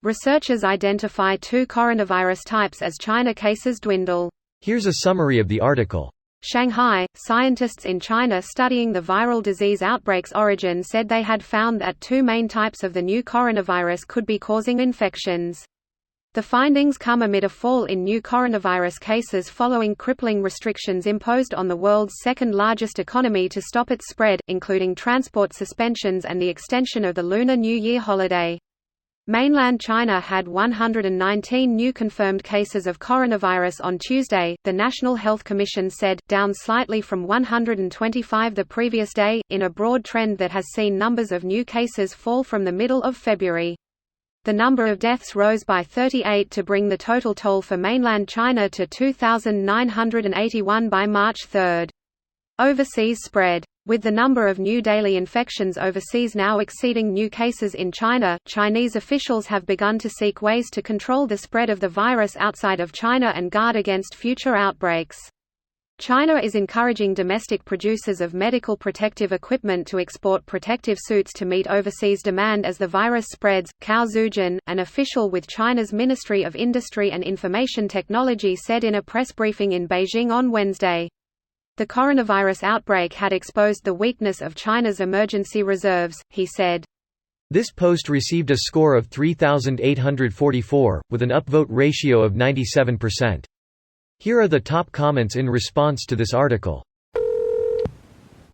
Researchers identify 2 coronavirus types as China cases dwindle. Here's a summary of the article. Shanghai, scientists in China studying the viral disease outbreak's origin said they had found that 2 main types of the new coronavirus could be causing infections. The findings come amid a fall in new coronavirus cases following crippling restrictions imposed on the world's second-largest economy to stop its spread, including transport suspensions and the extension of the Lunar New Year holiday. Mainland China had 119 new confirmed cases of coronavirus on Tuesday, the National Health Commission said, down slightly from 125 the previous day, in a broad trend that has seen numbers of new cases fall from the middle of February. The number of deaths rose by 38 to bring the total toll for mainland China to 2,981 by March 3. Overseas spread. With the number of new daily infections overseas now exceeding new cases in China, Chinese officials have begun to seek ways to control the spread of the virus outside of China and guard against future outbreaks. China is encouraging domestic producers of medical protective equipment to export protective suits to meet overseas demand as the virus spreads. Cao Zhujin, an official with China's Ministry of Industry and Information Technology, said in a press briefing in Beijing on Wednesday. The coronavirus outbreak had exposed the weakness of China's emergency reserves, he said. This post received a score of 3,844, with an upvote ratio of 97%. Here are the top comments in response to this article.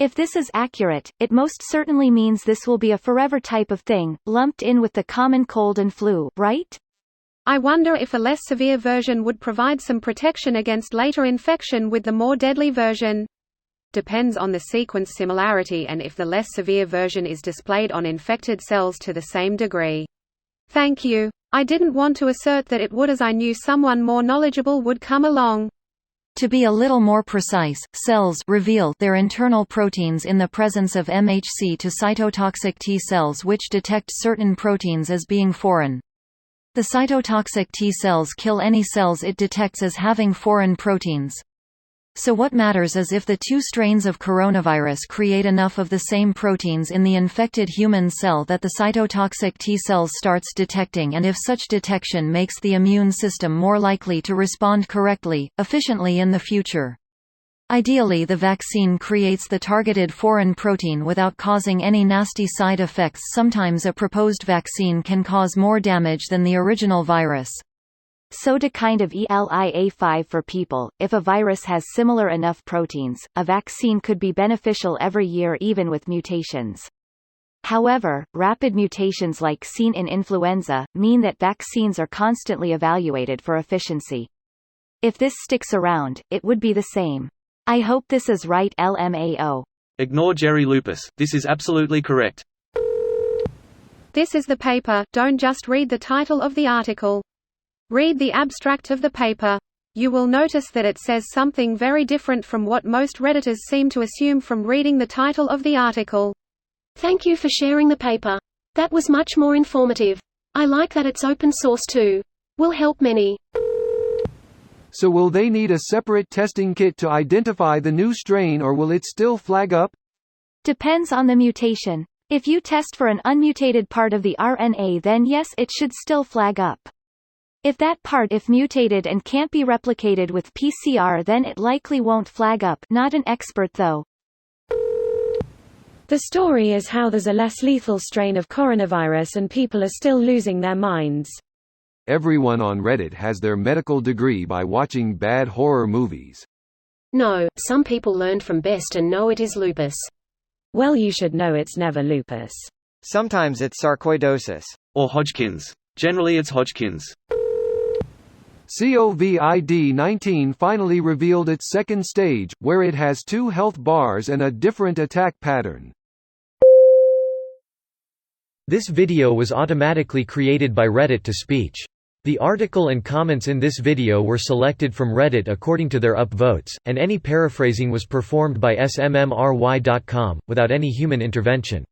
If this is accurate, it most certainly means this will be a forever type of thing, lumped in with the common cold and flu, right? I wonder if a less severe version would provide some protection against later infection with the more deadly version. Depends on the sequence similarity and if the less severe version is displayed on infected cells to the same degree. Thank you. I didn't want to assert that it would, as I knew someone more knowledgeable would come along. To be a little more precise, cells reveal their internal proteins in the presence of MHC to cytotoxic T cells which detect certain proteins as being foreign. The cytotoxic T cells kill any cells it detects as having foreign proteins. So what matters is if the 2 strains of coronavirus create enough of the same proteins in the infected human cell that the cytotoxic T cells starts detecting, and if such detection makes the immune system more likely to respond correctly, efficiently in the future. Ideally, the vaccine creates the targeted foreign protein without causing any nasty side effects. Sometimes a proposed vaccine can cause more damage than the original virus. So to kind of ELIA5 for people, if a virus has similar enough proteins, a vaccine could be beneficial every year even with mutations. However, rapid mutations like seen in influenza, mean that vaccines are constantly evaluated for efficiency. If this sticks around, it would be the same. I hope this is right. LMAO. Ignore Jerry Lupus, this is absolutely correct. This is the paper, don't just read the title of the article. Read the abstract of the paper. You will notice that it says something very different from what most Redditors seem to assume from reading the title of the article. Thank you for sharing the paper. That was much more informative. I like that it's open source too. Will help many. So will they need a separate testing kit to identify the new strain, or will it still flag up? Depends on the mutation. If you test for an unmutated part of the RNA, then yes, it should still flag up. If that part if mutated and can't be replicated with PCR, then it likely won't flag up. Not an expert though. The story is how there's a less lethal strain of coronavirus and people are still losing their minds. Everyone on Reddit has their medical degree by watching bad horror movies. No, some people learned from best and know it is lupus. Well, you should know it's never lupus. Sometimes it's sarcoidosis. Or Hodgkin's. Generally it's Hodgkin's. COVID-19 finally revealed its second stage, where it has 2 health bars and a different attack pattern. This video was automatically created by Reddit to speech. The article and comments in this video were selected from Reddit according to their upvotes, and any paraphrasing was performed by smmry.com, without any human intervention.